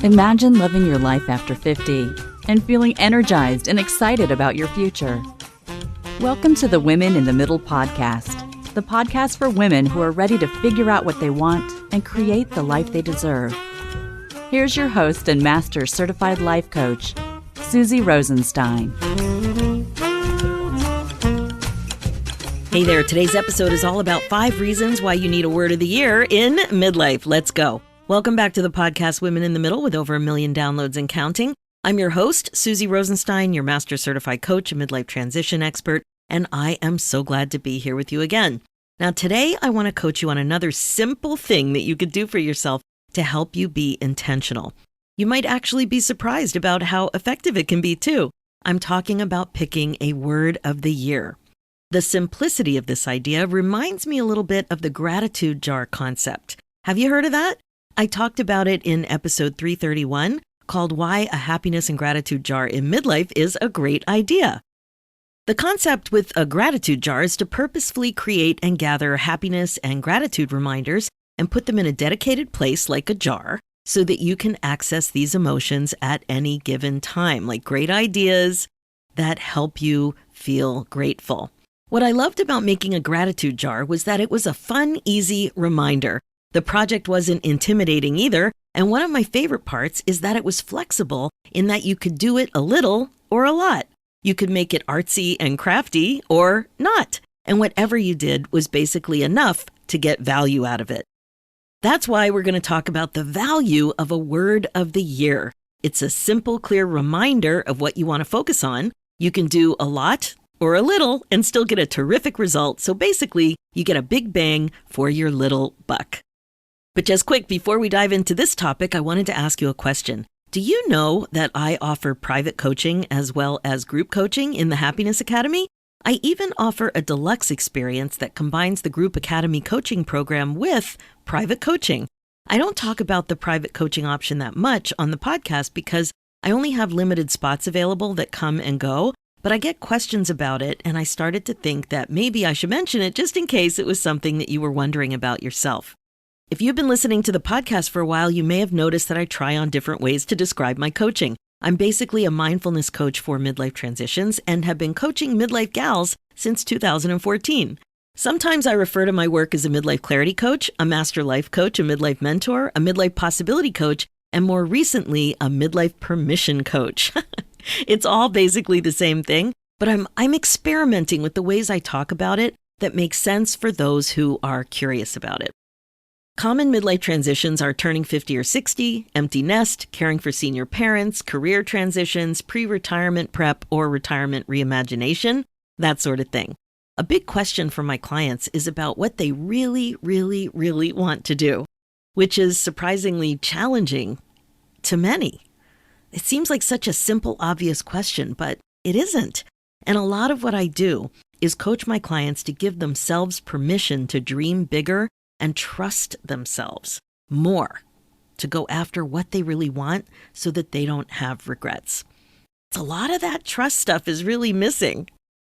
Imagine living your life after 50 and feeling energized and excited about your future. Welcome to the Women in the Middle podcast, the podcast for women who are ready to figure out what they want and create the life they deserve. Here's your host and Master Certified Life Coach, Susie Rosenstein. Hey there, today's episode is all about 5 reasons why you need a word of the year in midlife. Let's go. Welcome back to the podcast Women in the Middle with over 1 million downloads and counting. I'm your host, Susie Rosenstein, your Master Certified Coach and Midlife Transition Expert, and I am so glad to be here with you again. Now today, I want to coach you on another simple thing that you could do for yourself to help you be intentional. You might actually be surprised about how effective it can be too. I'm talking about picking a word of the year. The simplicity of this idea reminds me a little bit of the gratitude jar concept. Have you heard of that? I talked about it in episode 331, called Why a Happiness and Gratitude Jar in Midlife is a Great Idea. The concept with a gratitude jar is to purposefully create and gather happiness and gratitude reminders and put them in a dedicated place like a jar so that you can access these emotions at any given time, like great ideas that help you feel grateful. What I loved about making a gratitude jar was that it was a fun, easy reminder. The project wasn't intimidating either, and one of my favorite parts is that it was flexible in that you could do it a little or a lot. You could make it artsy and crafty or not, and whatever you did was basically enough to get value out of it. That's why we're going to talk about the value of a word of the year. It's a simple, clear reminder of what you want to focus on. You can do a lot or a little and still get a terrific result. So basically, you get a big bang for your little buck. But just quick, before we dive into this topic, I wanted to ask you a question. Do you know that I offer private coaching as well as group coaching in the Happiness Academy? I even offer a deluxe experience that combines the Group Academy coaching program with private coaching. I don't talk about the private coaching option that much on the podcast because I only have limited spots available that come and go. But I get questions about it, and I started to think that maybe I should mention it just in case it was something that you were wondering about yourself. If you've been listening to the podcast for a while, you may have noticed that I try on different ways to describe my coaching. I'm basically a mindfulness coach for midlife transitions and have been coaching midlife gals since 2014. Sometimes I refer to my work as a midlife clarity coach, a master life coach, a midlife mentor, a midlife possibility coach, and more recently, a midlife permission coach. It's all basically the same thing, but I'm experimenting with the ways I talk about it that make sense for those who are curious about it. Common midlife transitions are turning 50 or 60, empty nest, caring for senior parents, career transitions, pre-retirement prep or retirement reimagination, that sort of thing. A big question for my clients is about what they really want to do, which is surprisingly challenging to many. It seems like such a simple, obvious question, but it isn't. And a lot of what I do is coach my clients to give themselves permission to dream bigger and trust themselves more, to go after what they really want so that they don't have regrets. A lot of that trust stuff is really missing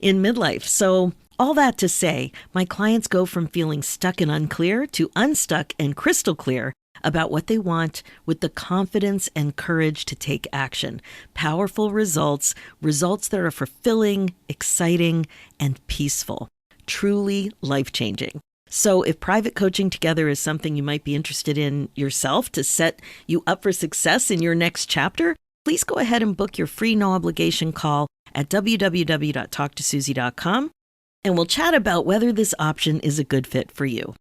in midlife. So all that to say, my clients go from feeling stuck and unclear to unstuck and crystal clear about what they want with the confidence and courage to take action. Powerful results that are fulfilling, exciting, and peaceful. Truly life-changing. So if private coaching together is something you might be interested in yourself to set you up for success in your next chapter, please go ahead and book your free no-obligation call at www.talktosusie.com, and we'll chat about whether this option is a good fit for you.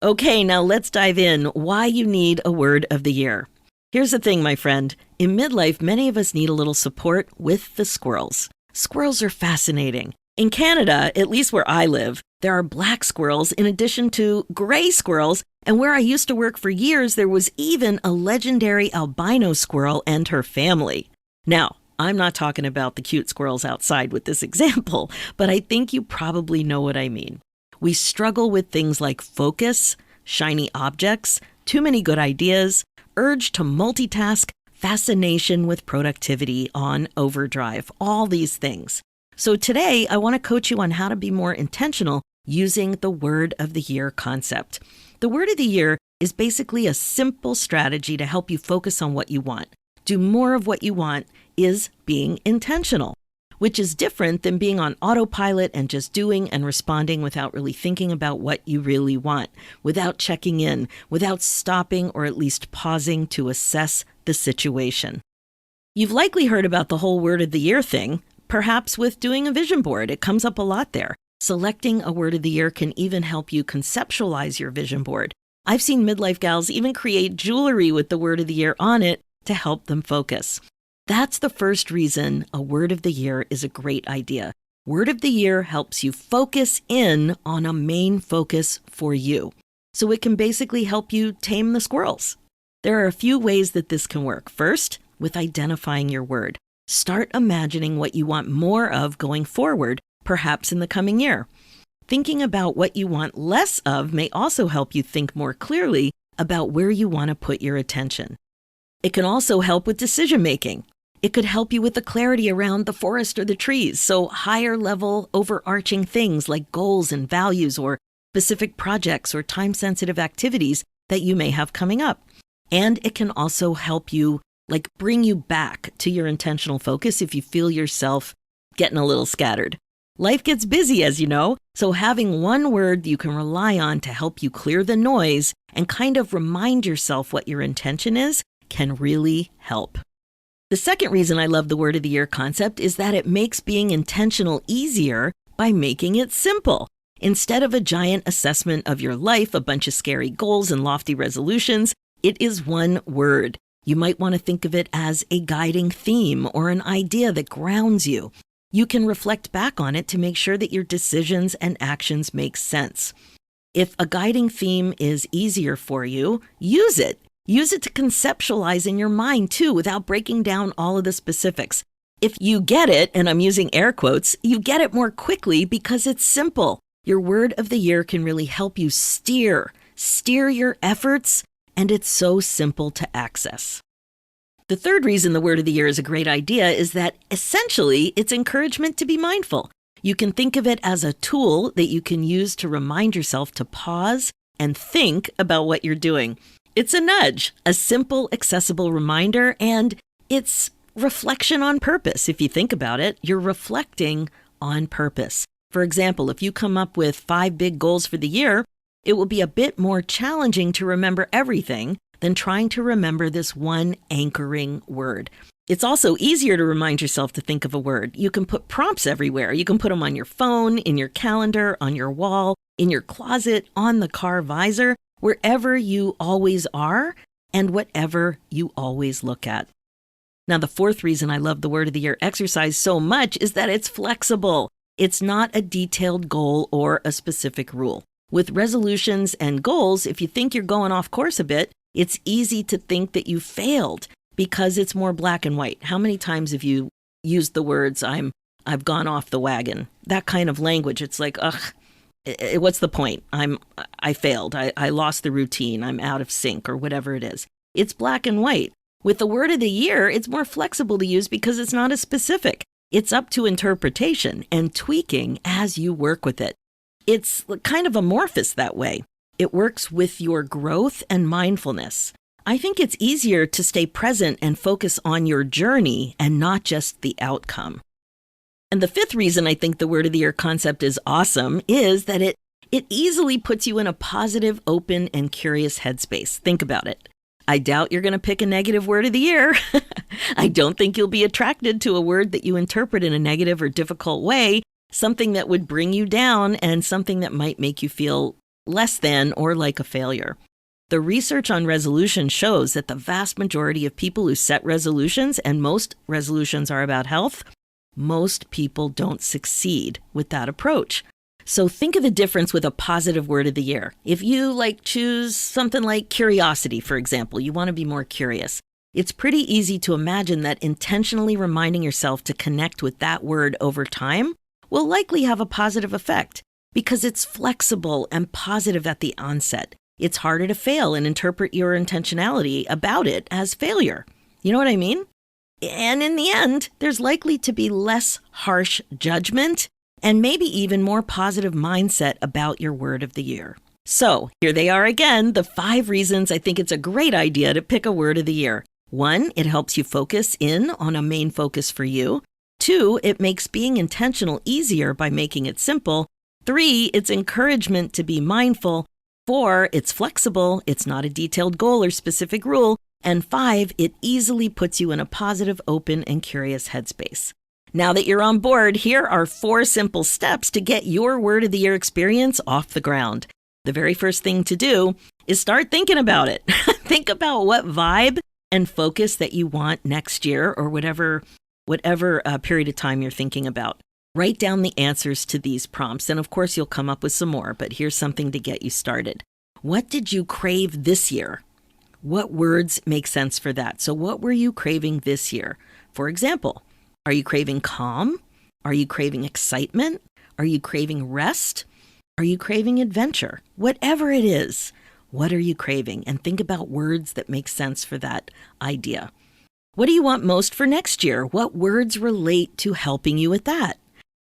Okay, now let's dive in. Why you need a word of the year. Here's the thing, my friend. In midlife, many of us need a little support with the squirrels. Squirrels are fascinating. In Canada, at least where I live, there are black squirrels in addition to gray squirrels. And where I used to work for years, there was even a legendary albino squirrel and her family. Now, I'm not talking about the cute squirrels outside with this example, but I think you probably know what I mean. We struggle with things like focus, shiny objects, too many good ideas, urge to multitask, fascination with productivity on overdrive, all these things. So today, I want to coach you on how to be more intentional using the word of the year concept. The word of the year is basically a simple strategy to help you focus on what you want. Do more of what you want is being intentional, which is different than being on autopilot and just doing and responding without really thinking about what you really want, without checking in, without stopping or at least pausing to assess the situation. You've likely heard about the whole word of the year thing, perhaps with doing a vision board. It comes up a lot there. Selecting a word of the year can even help you conceptualize your vision board. I've seen midlife gals even create jewelry with the word of the year on it to help them focus. That's the first reason a word of the year is a great idea. Word of the year helps you focus in on a main focus for you. So it can basically help you tame the squirrels. There are a few ways that this can work. First, with identifying your word. Start imagining what you want more of going forward, perhaps in the coming year. Thinking about what you want less of may also help you think more clearly about where you want to put your attention. It can also help with decision making. It could help you with the clarity around the forest or the trees, so higher level overarching things like goals and values or specific projects or time-sensitive activities that you may have coming up. And it can also help you bring you back to your intentional focus if you feel yourself getting a little scattered. Life gets busy, as you know, so having one word you can rely on to help you clear the noise and kind of remind yourself what your intention is can really help. The second reason I love the word of the year concept is that it makes being intentional easier by making it simple. Instead of a giant assessment of your life, a bunch of scary goals and lofty resolutions, it is one word. You might want to think of it as a guiding theme or an idea that grounds you. You can reflect back on it to make sure that your decisions and actions make sense. If a guiding theme is easier for you, use it. Use it to conceptualize in your mind too, without breaking down all of the specifics. If you get it, and I'm using air quotes, you get it more quickly because it's simple. Your word of the year can really help you steer your efforts, and it's so simple to access. The third reason the word of the year is a great idea is that essentially it's encouragement to be mindful. You can think of it as a tool that you can use to remind yourself to pause and think about what you're doing. It's a nudge, a simple, accessible reminder, and it's reflection on purpose. If you think about it, you're reflecting on purpose. For example, if you come up with 5 big goals for the year, it will be a bit more challenging to remember everything than trying to remember this one anchoring word. It's also easier to remind yourself to think of a word. You can put prompts everywhere. You can put them on your phone, in your calendar, on your wall, in your closet, on the car visor, wherever you always are and whatever you always look at. Now, the fourth reason I love the word of the year exercise so much is that it's flexible. It's not a detailed goal or a specific rule. With resolutions and goals, if you think you're going off course a bit, it's easy to think that you failed because it's more black and white. How many times have you used the words, I've gone off the wagon? That kind of language. It's like, what's the point? I failed. I lost the routine. I'm out of sync or whatever it is. It's black and white. With the word of the year, it's more flexible to use because it's not as specific. It's up to interpretation and tweaking as you work with it. It's kind of amorphous that way. It works with your growth and mindfulness. I think it's easier to stay present and focus on your journey and not just the outcome. And the fifth reason I think the word of the year concept is awesome is that it easily puts you in a positive, open, and curious headspace. Think about it. I doubt you're going to pick a negative word of the year. I don't think you'll be attracted to a word that you interpret in a negative or difficult way, something that would bring you down and something that might make you feel less than or like a failure. The research on resolution shows that the vast majority of people who set resolutions, and most resolutions are about health, most people don't succeed with that approach. So think of the difference with a positive word of the year. If you choose something like curiosity, for example, you want to be more curious. It's pretty easy to imagine that intentionally reminding yourself to connect with that word over time will likely have a positive effect because it's flexible and positive at the onset. It's harder to fail and interpret your intentionality about it as failure. You know what I mean? And in the end, there's likely to be less harsh judgment and maybe even more positive mindset about your word of the year. So here they are again, the 5 reasons I think it's a great idea to pick a word of the year. 1, it helps you focus in on a main focus for you. 2, it makes being intentional easier by making it simple. 3, it's encouragement to be mindful. 4, it's flexible. It's not a detailed goal or specific rule. And 5, it easily puts you in a positive, open, and curious headspace. Now that you're on board, here are 4 simple steps to get your word of the year experience off the ground. The very first thing to do is start thinking about it. Think about what vibe and focus that you want next year or whatever period of time you're thinking about. Write down the answers to these prompts, and of course you'll come up with some more, but here's something to get you started. What did you crave this year? What words make sense for that? So what were you craving this year? For example, are you craving calm? Are you craving excitement? Are you craving rest? Are you craving adventure? Whatever it is, what are you craving? And think about words that make sense for that idea. What do you want most for next year? What words relate to helping you with that?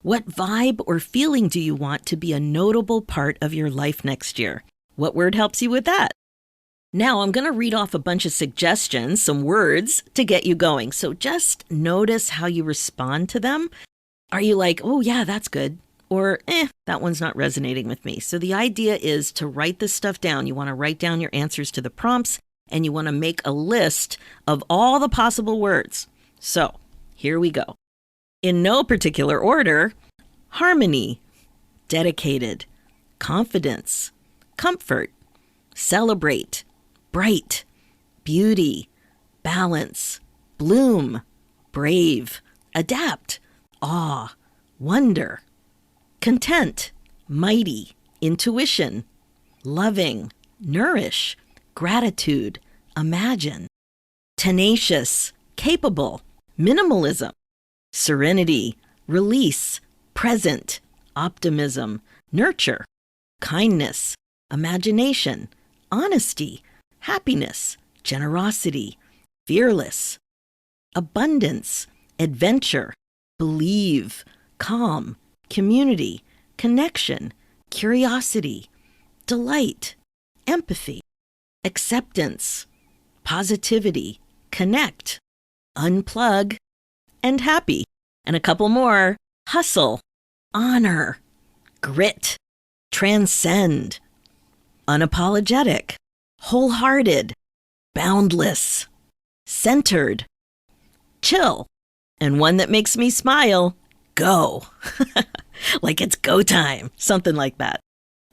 What vibe or feeling do you want to be a notable part of your life next year? What word helps you with that? Now I'm going to read off a bunch of suggestions, some words to get you going. So just notice how you respond to them. Are you like, oh yeah, that's good? Or, that one's not resonating with me. So the idea is to write this stuff down. You want to write down your answers to the prompts, and you want to make a list of all the possible words. So here we go. In no particular order: harmony, dedicated, confidence, comfort, celebrate, bright, beauty, balance, bloom, brave, adapt, awe, wonder, content, mighty, intuition, loving, nourish, gratitude, imagine, tenacious, capable, minimalism, serenity, release, present, optimism, nurture, kindness, imagination, honesty, happiness, generosity, fearless, abundance, adventure, believe, calm, community, connection, curiosity, delight, empathy, acceptance, positivity, connect, unplug, and happy. And a couple more: hustle, honor, grit, transcend, unapologetic, wholehearted, boundless, centered, chill, and one that makes me smile: go. Like it's go time, something like that.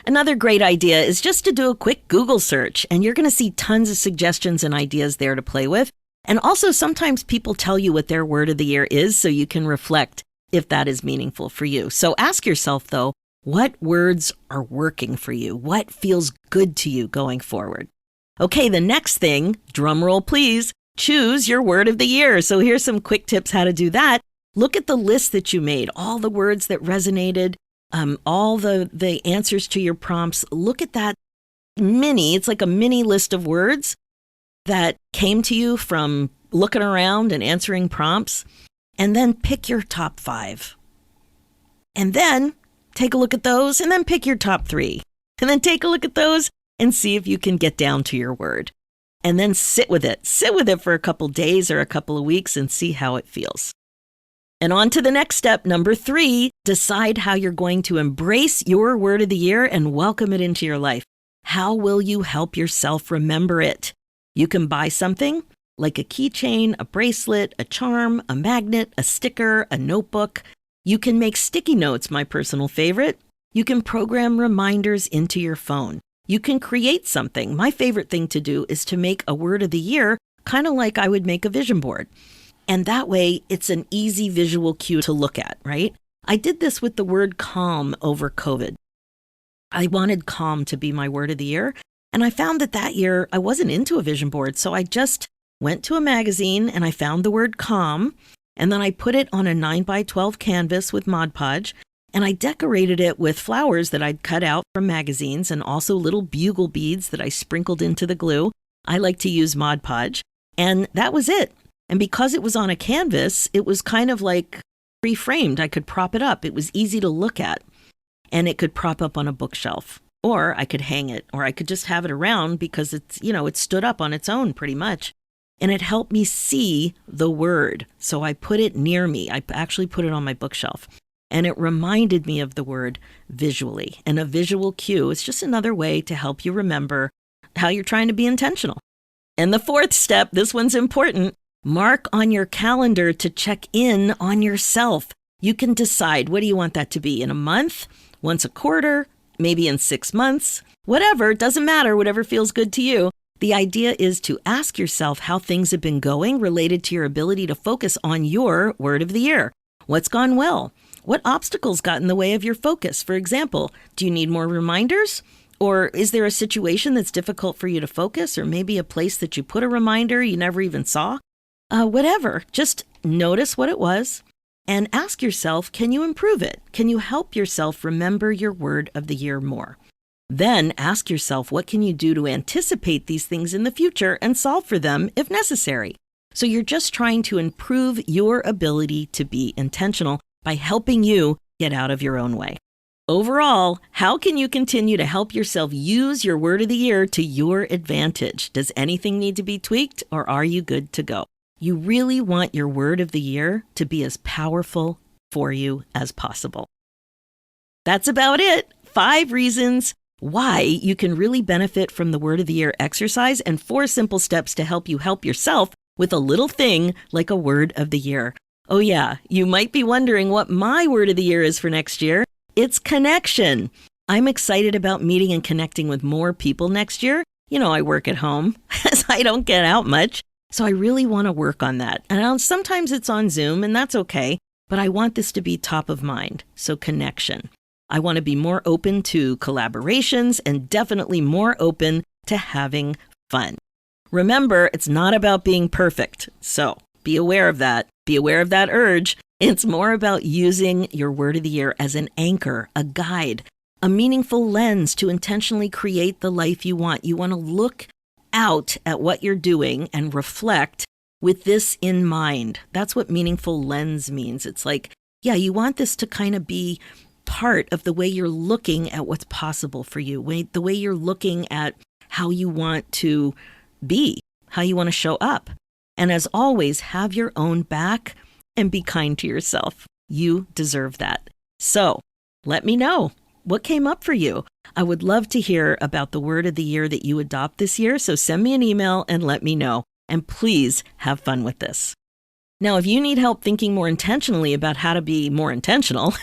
Another great idea is just to do a quick Google search, and you're going to see tons of suggestions and ideas there to play with. And also sometimes people tell you what their word of the year is, so you can reflect if that is meaningful for you. So ask yourself though, what words are working for you? What feels good to you going forward? Okay, the next thing, drum roll please, choose your word of the year. So here's some quick tips how to do that. Look at the list that you made, all the words that resonated, all the answers to your prompts. Look at that it's like a mini list of words that came to you from looking around and answering prompts, and then pick your top 5. And then take a look at those, and then pick your top 3. And then take a look at those and see if you can get down to your word. And then sit with it. Sit with it for a couple days or a couple of weeks and see how it feels. And on to the next step, number 3, decide how you're going to embrace your word of the year and welcome it into your life. How will you help yourself remember it? You can buy something like a keychain, a bracelet, a charm, a magnet, a sticker, a notebook. You can make sticky notes, my personal favorite. You can program reminders into your phone. You can create something. My favorite thing to do is to make a word of the year, kind of like I would make a vision board. And that way, it's an easy visual cue to look at, right? I did this with the word calm over COVID. I wanted calm to be my word of the year. And I found that year I wasn't into a vision board. So I just went to a magazine and I found the word calm. And then I put it on a 9x12 canvas with Mod Podge. And I decorated it with flowers that I'd cut out from magazines and also little bugle beads that I sprinkled into the glue. I like to use Mod Podge. And that was it. And because it was on a canvas, it was kind of like pre-framed. I could prop it up. It was easy to look at, and it could prop up on a bookshelf, or I could hang it, or I could just have it around because it stood up on its own pretty much. And it helped me see the word. So I put it near me. I actually put it on my bookshelf. And it reminded me of the word visually. And a visual cue is just another way to help you remember how you're trying to be intentional. And the fourth step, this one's important, mark on your calendar to check in on yourself. You can decide, what do you want that to be? In a month? Once a quarter? Maybe in 6 months? Whatever, it doesn't matter, whatever feels good to you. The idea is to ask yourself how things have been going related to your ability to focus on your word of the year. What's gone well? What obstacles got in the way of your focus? For example, do you need more reminders? Or is there a situation that's difficult for you to focus? Or maybe a place that you put a reminder you never even saw? Whatever, just notice what it was and ask yourself, can you improve it? Can you help yourself remember your word of the year more? Then ask yourself, what can you do to anticipate these things in the future and solve for them if necessary? So you're just trying to improve your ability to be intentional by helping you get out of your own way. Overall, how can you continue to help yourself use your word of the year to your advantage? Does anything need to be tweaked, or are you good to go? You really want your word of the year to be as powerful for you as possible. That's about it. 5 reasons why you can really benefit from the Word of the Year exercise, and 4 simple steps to help you help yourself with a little thing like a Word of the Year. Oh yeah, you might be wondering what my Word of the Year is for next year. It's connection. I'm excited about meeting and connecting with more people next year. I work at home as I don't get out much, so I really want to work on that. And sometimes it's on Zoom, and that's okay, but I want this to be top of mind. So connection. I want to be more open to collaborations and definitely more open to having fun. Remember, it's not about being perfect. So be aware of that. Be aware of that urge. It's more about using your word of the year as an anchor, a guide, a meaningful lens to intentionally create the life you want. You want to look out at what you're doing and reflect with this in mind. That's what meaningful lens means. It's like, yeah, you want this to kind of be part of the way you're looking at what's possible for you, the way you're looking at how you want to be, how you want to show up. And as always, have your own back and be kind to yourself. You deserve that. So let me know what came up for you. I would love to hear about the word of the year that you adopt this year. So send me an email and let me know. And please have fun with this. Now, if you need help thinking more intentionally about how to be more intentional,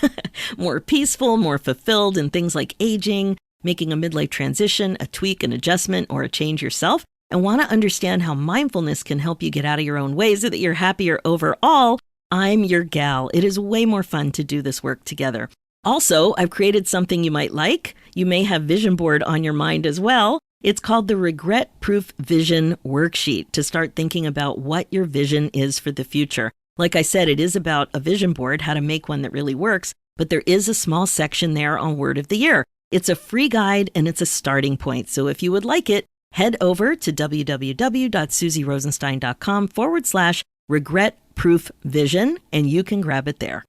more peaceful, more fulfilled in things like aging, making a midlife transition, a tweak, an adjustment, or a change yourself, and want to understand how mindfulness can help you get out of your own way so that you're happier overall, I'm your gal. It is way more fun to do this work together. Also, I've created something you might like. You may have vision board on your mind as well. It's called the Regret Proof Vision Worksheet to start thinking about what your vision is for the future. Like I said, it is about a vision board, how to make one that really works, but there is a small section there on Word of the Year. It's a free guide and it's a starting point. So if you would like it, head over to www.susierosenstein.com/regret proof vision and you can grab it there.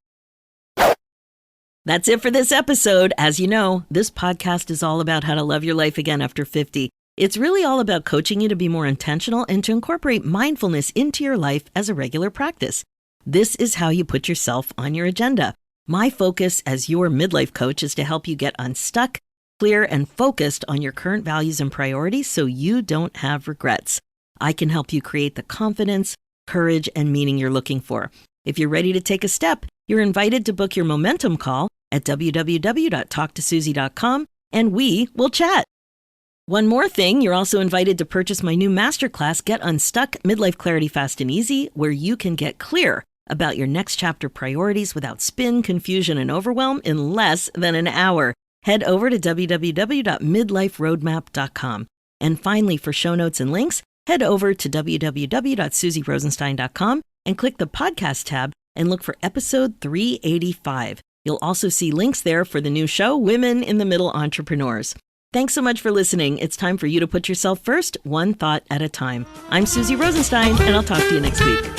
That's it for this episode. As you know, this podcast is all about how to love your life again after 50. It's really all about coaching you to be more intentional and to incorporate mindfulness into your life as a regular practice. This is how you put yourself on your agenda. My focus as your midlife coach is to help you get unstuck, clear, and focused on your current values and priorities so you don't have regrets. I can help you create the confidence, courage, and meaning you're looking for. If you're ready to take a step, you're invited to book your momentum call at www.talktosusie.com and we will chat. One more thing, you're also invited to purchase my new masterclass, Get Unstuck, Midlife Clarity Fast and Easy, where you can get clear about your next chapter priorities without spin, confusion, and overwhelm in less than an hour. Head over to www.midliferoadmap.com. And finally, for show notes and links, head over to www.susierosenstein.com and click the podcast tab and look for episode 385. You'll also see links there for the new show, Women in the Middle Entrepreneurs. Thanks so much for listening. It's time for you to put yourself first, one thought at a time. I'm Susie Rosenstein, and I'll talk to you next week.